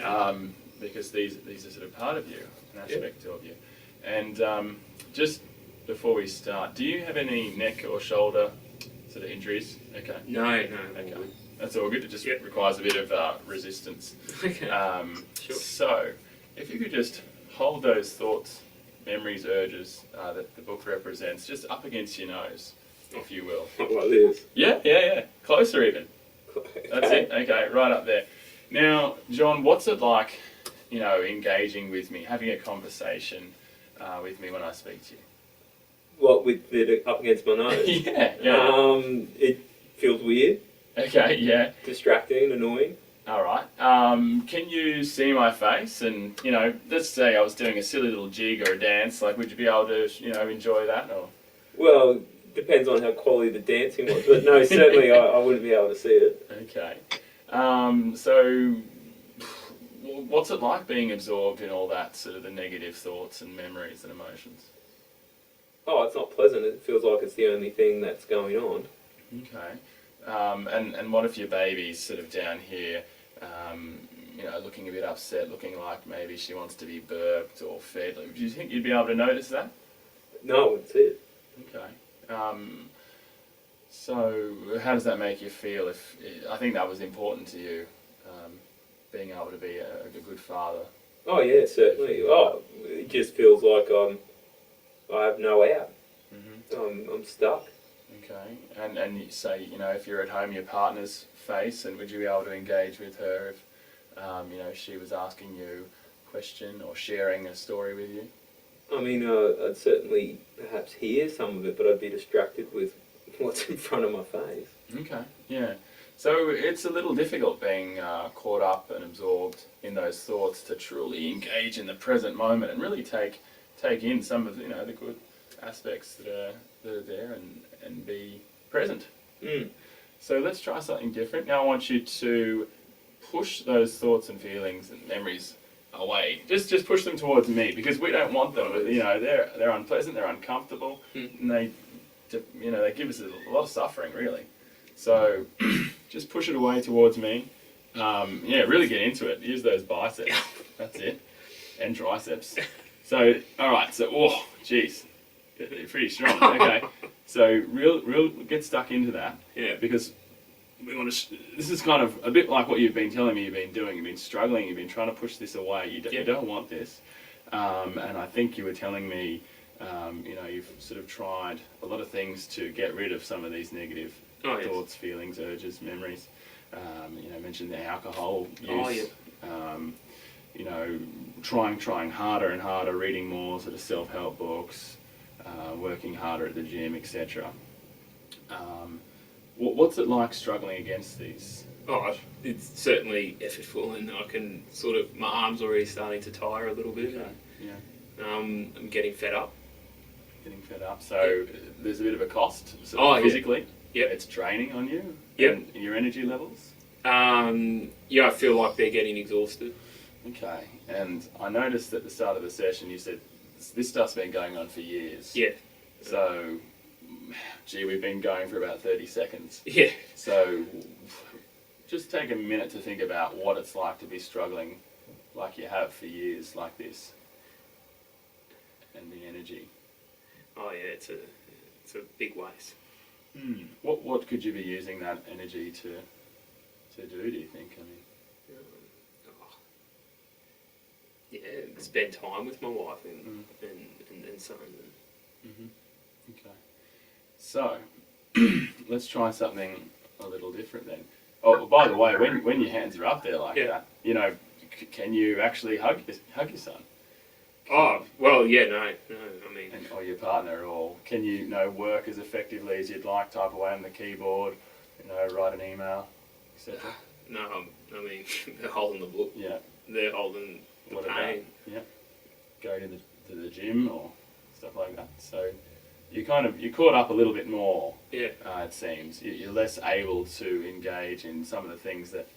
Because these are sort of part of you, an aspect of you. And just before we start, do you have any neck or shoulder sort of injuries? Okay. No. Okay. That's all good. It just requires a bit of resistance. Okay. Sure. So, if you could just hold those thoughts, memories, urges that the book represents, just up against your nose, if you will. Like this. Yeah. Closer even. Okay. That's it. Okay, right up there. Now, John, what's it like, engaging with me, having a conversation with me when I speak to you? What, with it up against my nose? Yeah. It feels weird. Okay, yeah. Distracting, annoying. All right. Can you see my face? And, let's say I was doing a silly little jig or a dance. Like, would you be able to, enjoy that? Or? Well, depends on how quality the dancing was. But no, certainly I wouldn't be able to see it. Okay. So, what's it like being absorbed in all that, sort of the negative thoughts and memories and emotions? Oh, it's not pleasant. It feels like it's the only thing that's going on. Okay. And what if your baby's sort of down here, looking a bit upset, looking like maybe she wants to be burped or fed? Do you think you'd be able to notice that? No, I wouldn't see it. Okay. So how does that make you feel? I think that was important to you, being able to be a good father. Oh yeah, certainly. Oh, it just feels like I have no out. Mm-hmm. I'm stuck. Okay, and you say, if you're at home, your partner's face, and would you be able to engage with her if, she was asking you a question or sharing a story with you? I mean, I'd certainly perhaps hear some of it, but I'd be distracted with what's in front of my face. Okay, yeah. So it's a little difficult being caught up and absorbed in those thoughts to truly engage in the present moment and really take in some of the good aspects that are there and be present. So let's try something different. Now I want you to push those thoughts and feelings and memories away. Just push them towards me, because we don't want them. They're unpleasant, they're uncomfortable, and they give us a lot of suffering, really. So just push it away towards me. Really get into it. Use those biceps. That's it. And triceps. So, all right. So, oh, geez, pretty strong. Okay. So, real, get stuck into that. Yeah. Because we want to. This is kind of a bit like what you've been telling me you've been doing. You've been struggling. You've been trying to push this away. You don't want this. And I think you were telling me, you've sort of tried a lot of things to get rid of some of these negative thoughts, feelings, urges, memories. Mentioned the alcohol use. Trying harder and harder, reading more sort of self-help books, working harder at the gym, etc. What's it like struggling against these? Oh, it's certainly effortful, and I can my arms already starting to tire a little bit. Okay. Yeah. I'm getting fed up. So there's a bit of a cost physically. Yeah. It's draining on you. And your energy levels. I feel like they're getting exhausted. Okay. And I noticed at the start of the session you said this stuff's been going on for years. Yeah. So, we've been going for about 30 seconds. Yeah. So, just take a minute to think about what it's like to be struggling like you have for years like this. And the energy. Oh yeah, it's a big waste. What could you be using that energy to do you think? I mean, spend time with my wife and son. Okay. So, let's try something a little different then. Oh, by the way, when your hands are up there like that, can you actually hug your son? Oh, well, yeah, no, I mean, or your partner, or can you, work as effectively as you'd like, type away on the keyboard, write an email, etc.? no, I mean, they're holding the book. Yeah. They're holding the What pain. about, yeah, go to the gym or stuff like that. So you're caught up a little bit more. Yeah. It seems you're less able to engage in some of the things that,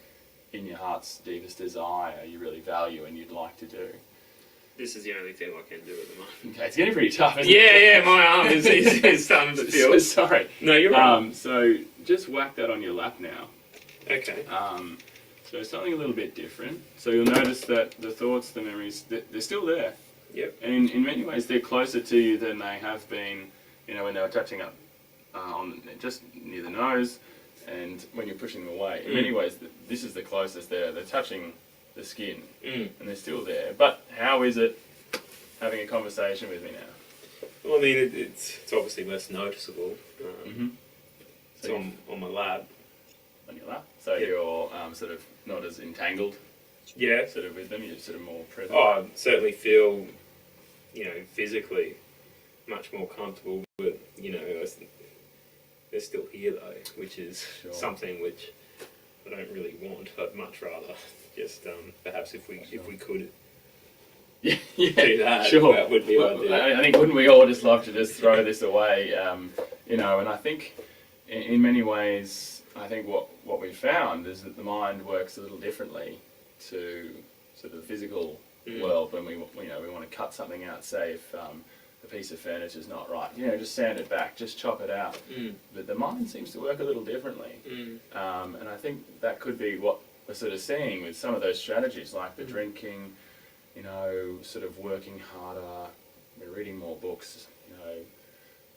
in your heart's deepest desire, you really value and you'd like to do. This is the only thing I can do at the moment. Okay, it's getting pretty tough, isn't it? Yeah, my arm is starting to feel. Sorry. No, you're right. So just whack that on your lap now. Okay. So something a little bit different. So you'll notice that the thoughts, the memories, they're still there. Yep. And in many ways, they're closer to you than they have been, when they were touching up on just near the nose, and when you're pushing them away. In many ways, this is the closest there. They're touching the skin, and they're still there. But how is it having a conversation with me now? Well, I mean, it's obviously less noticeable. It's So on my lap. on your lap. So you're sort of not as entangled. Yeah. Sort of with them. You're sort of more present. Oh, I certainly feel, physically much more comfortable. But they're still here though, which is something which I don't really want. I'd much rather just perhaps if we could. Yeah, do that. Sure. That would be ideal. I think wouldn't we all just love to just throw this away? And I think in many ways, I think what we've found is that the mind works a little differently to sort of the physical world when we want to cut something out. Say if a piece of furniture is not right, just sand it back, just chop it out. But the mind seems to work a little differently, and I think that could be what we're sort of seeing with some of those strategies, like the drinking. Sort of working harder, reading more books,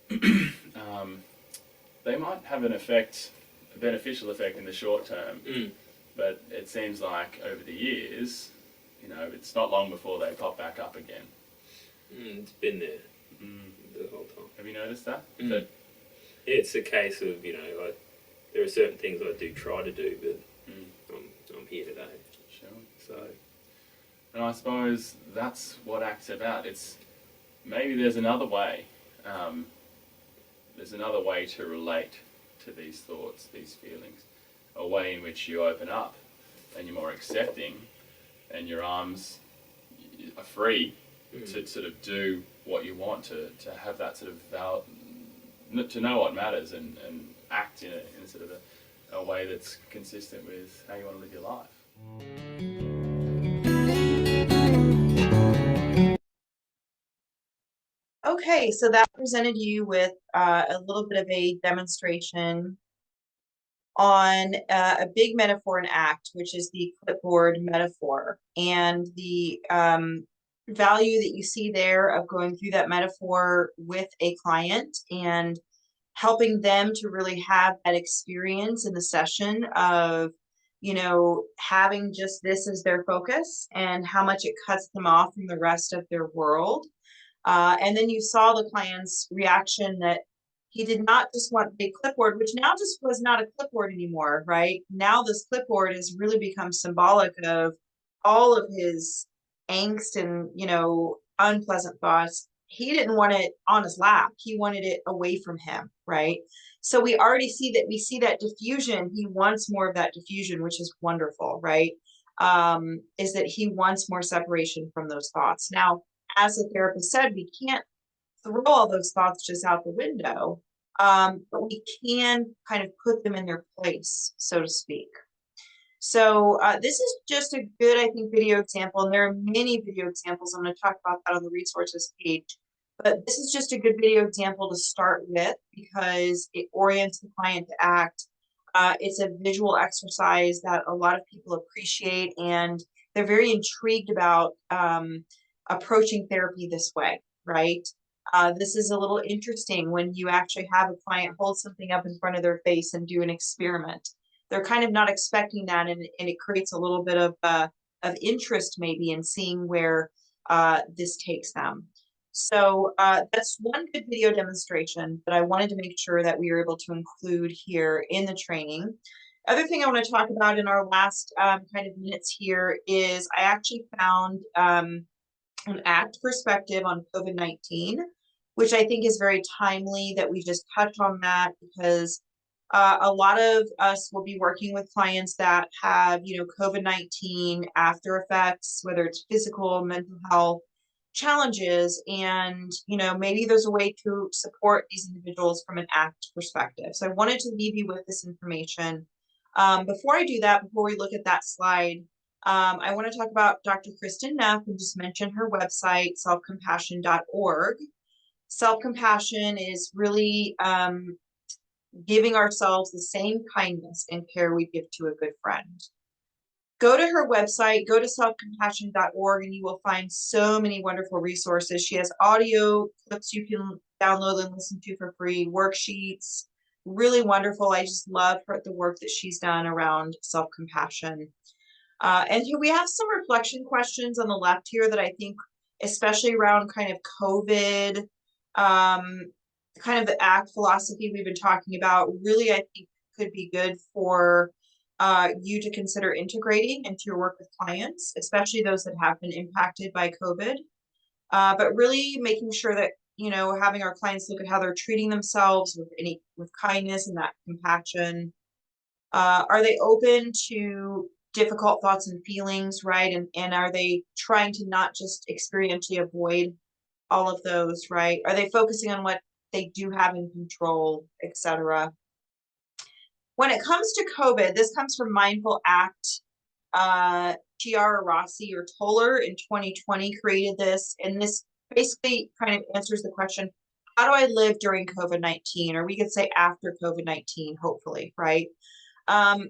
they might have a beneficial effect in the short term, but it seems like over the years, it's not long before they pop back up again. It's been there the whole time. Have you noticed that? It's a case of, there are certain things I do try to do, but I'm here today. Sure. So. And I suppose that's what ACT's about. It's maybe there's another way. There's another way to relate to these thoughts, these feelings. A way in which you open up and you're more accepting, and your arms are free to sort of do what you want, to have that sort of to know what matters and act in a sort of a way that's consistent with how you want to live your life. Okay, so that presented you with a little bit of a demonstration on a big metaphor in ACT, which is the clipboard metaphor, and the value that you see there of going through that metaphor with a client and helping them to really have that experience in the session of, having just this as their focus and how much it cuts them off from the rest of their world. And then you saw the client's reaction that he did not just want a clipboard, which now just was not a clipboard anymore, right? Now this clipboard has really become symbolic of all of his angst and, unpleasant thoughts. He didn't want it on his lap. He wanted it away from him, right? So we already see that diffusion. He wants more of that diffusion, which is wonderful, right? Is that he wants more separation from those thoughts. Now, as the therapist said, we can't throw all those thoughts just out the window, but we can kind of put them in their place, so to speak. So this is just a good, I think, video example, and there are many video examples. I'm going to talk about that on the resources page, but this is just a good video example to start with because it orients the client to ACT. It's a visual exercise that a lot of people appreciate, and they're very intrigued about approaching therapy this way, right? This is a little interesting when you actually have a client hold something up in front of their face and do an experiment. They're kind of not expecting that, and it creates a little bit of interest maybe in seeing where this takes them. So that's one good video demonstration that I wanted to make sure that we were able to include here in the training. Other thing I want to talk about in our last kind of minutes here is I actually found an ACT perspective on COVID-19, which I think is very timely that we just touch on that, because a lot of us will be working with clients that have, COVID-19 after effects, whether it's physical, mental health challenges, and, maybe there's a way to support these individuals from an ACT perspective. So I wanted to leave you with this information. Before I do that, before we look at that slide, I want to talk about Dr. Kristen Neff and just mention her website, selfcompassion.org. Self-compassion is really giving ourselves the same kindness and care we give to a good friend. Go to her website, go to selfcompassion.org, and you will find so many wonderful resources. She has audio clips you can download and listen to for free, worksheets, really wonderful. I just love the work that she's done around self-compassion. And here we have some reflection questions on the left here that I think, especially around kind of COVID, kind of the ACT philosophy we've been talking about, really I think could be good for you to consider integrating into your work with clients, especially those that have been impacted by COVID. But really making sure that, having our clients look at how they're treating themselves with kindness and that compassion. Are they open to difficult thoughts and feelings, right? And are they trying to not just experientially avoid all of those, right? Are they focusing on what they do have in control, etc.? When it comes to COVID, this comes from Mindful Act. Chiara Rossi or Toller in 2020 created this, and this basically kind of answers the question, how do I live during COVID-19? Or we could say after COVID-19, hopefully, right?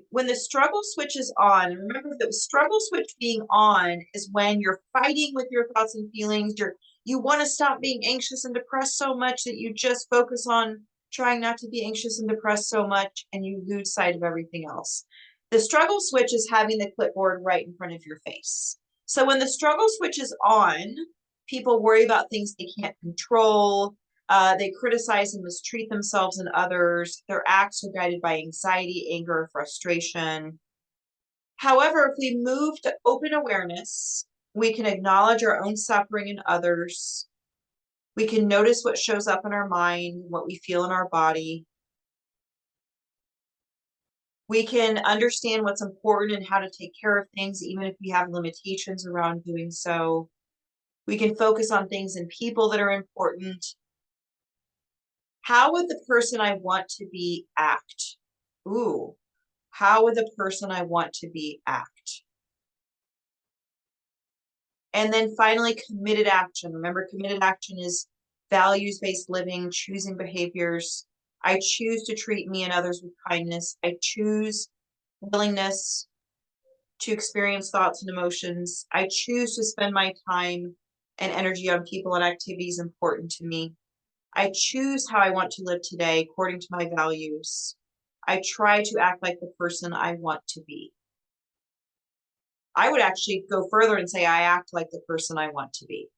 When the struggle switch is on, remember the struggle switch being on is when you're fighting with your thoughts and feelings. You want to stop being anxious and depressed so much that you just focus on trying not to be anxious and depressed so much, and you lose sight of everything else. The struggle switch is having the clipboard right in front of your face. So when the struggle switch is on, people worry about things they can't control. They criticize and mistreat themselves and others. Their acts are guided by anxiety, anger, or frustration. However, if we move to open awareness, we can acknowledge our own suffering and others. We can notice what shows up in our mind, what we feel in our body. We can understand what's important and how to take care of things, even if we have limitations around doing so. We can focus on things and people that are important. How would the person I want to be act? Ooh, how would the person I want to be act? And then finally, committed action. Remember, committed action is values-based living, choosing behaviors. I choose to treat me and others with kindness. I choose willingness to experience thoughts and emotions. I choose to spend my time and energy on people and activities important to me. I choose how I want to live today according to my values. I try to act like the person I want to be. I would actually go further and say I act like the person I want to be.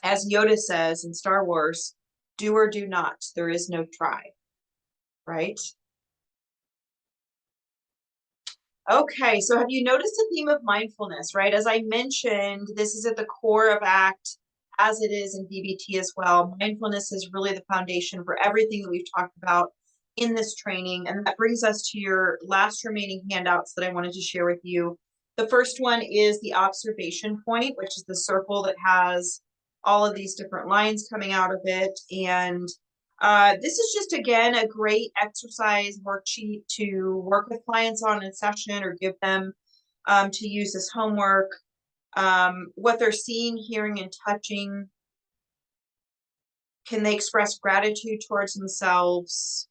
As Yoda says in Star Wars, do or do not, there is no try, right? Okay, so have you noticed the theme of mindfulness, right? As I mentioned, this is at the core of ACT, as it is in DBT as well. Mindfulness is really the foundation for everything that we've talked about in this training. And that brings us to your last remaining handouts that I wanted to share with you. The first one is the observation point, which is the circle that has all of these different lines coming out of it. And this is just, again, a great exercise worksheet to work with clients on in session or give them to use as homework. What they're seeing, hearing, and touching. Can they express gratitude towards themselves?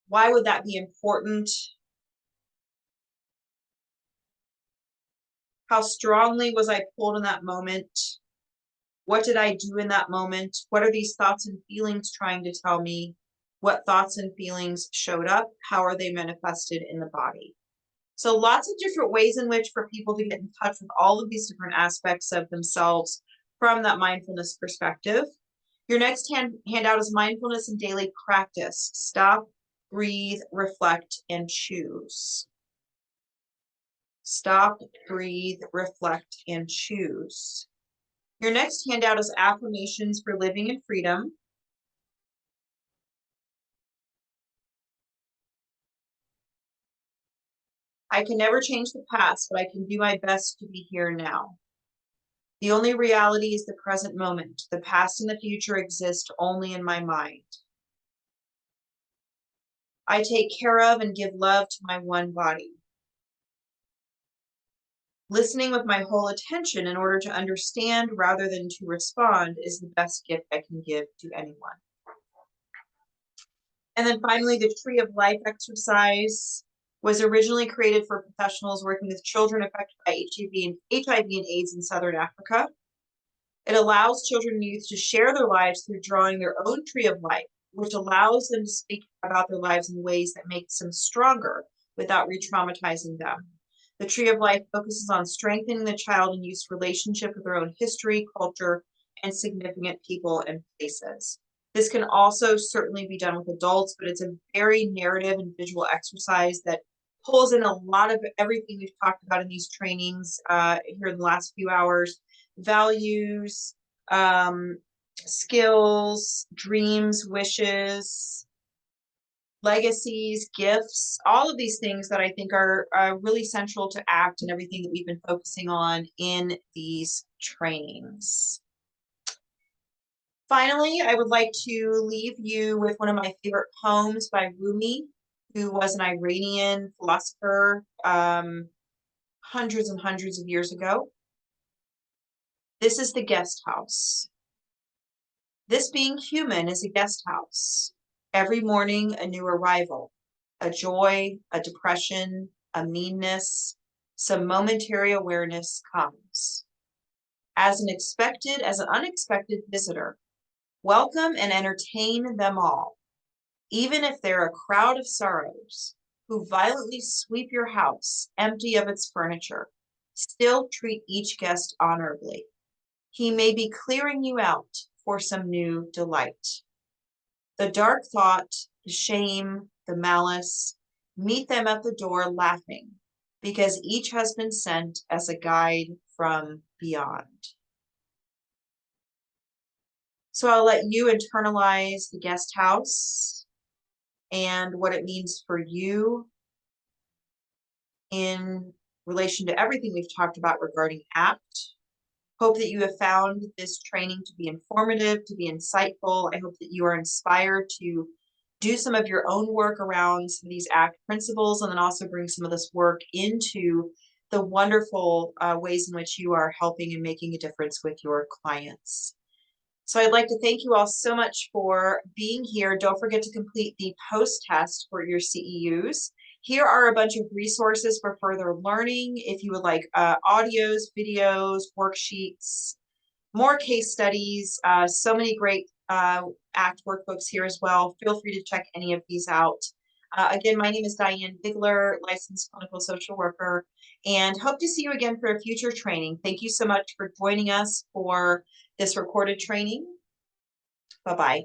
Why would that be important? How strongly was I pulled in that moment? What did I do in that moment? What are these thoughts and feelings trying to tell me? What thoughts and feelings showed up? How are they manifested in the body? So lots of different ways in which for people to get in touch with all of these different aspects of themselves from that mindfulness perspective. Your next handout is mindfulness and daily practice. Stop, breathe, reflect, and choose. Stop, breathe, reflect, and choose. Your next handout is affirmations for living in freedom. I can never change the past, but I can do my best to be here now. The only reality is the present moment. The past and the future exist only in my mind. I take care of and give love to my one body. Listening with my whole attention in order to understand rather than to respond is the best gift I can give to anyone. And then finally, the Tree of Life exercise was originally created for professionals working with children affected by HIV and AIDS in Southern Africa. It allows children and youth to share their lives through drawing their own tree of life, which allows them to speak about their lives in ways that makes them stronger without re-traumatizing them. The Tree of Life focuses on strengthening the child and youth's relationship with their own history, culture, and significant people and places. This can also certainly be done with adults, but it's a very narrative and visual exercise that pulls in a lot of everything we've talked about in these trainings here in the last few hours. Values, skills, dreams, wishes, legacies, gifts, all of these things that I think are really central to ACT and everything that we've been focusing on in these trainings. Finally, I would like to leave you with one of my favorite poems by Rumi, who was an Iranian philosopher hundreds and hundreds of years ago. This is the guest house. This being human is a guest house. Every morning, a new arrival, a joy, a depression, a meanness, some momentary awareness comes. As an unexpected visitor, welcome and entertain them all, even if they're a crowd of sorrows who violently sweep your house empty of its furniture. Still treat each guest honorably. He may be clearing you out for some new delight. The dark thought, the shame, the malice, meet them at the door laughing, because each has been sent as a guide from beyond. So I'll let you internalize the guest house and what it means for you in relation to everything we've talked about regarding ACT. Hope that you have found this training to be informative, to be insightful. I hope that you are inspired to do some of your own work around some of these ACT principles, and then also bring some of this work into the wonderful ways in which you are helping and making a difference with your clients. So I'd like to thank you all so much for being here. Don't forget to complete the post-test for your CEUs. Here are a bunch of resources for further learning. If you would like audios, videos, worksheets, more case studies, so many great ACT workbooks here as well. Feel free to check any of these out. Again, my name is Diane Bigler, licensed clinical social worker, and hope to see you again for a future training. Thank you so much for joining us for this recorded training. Bye-bye.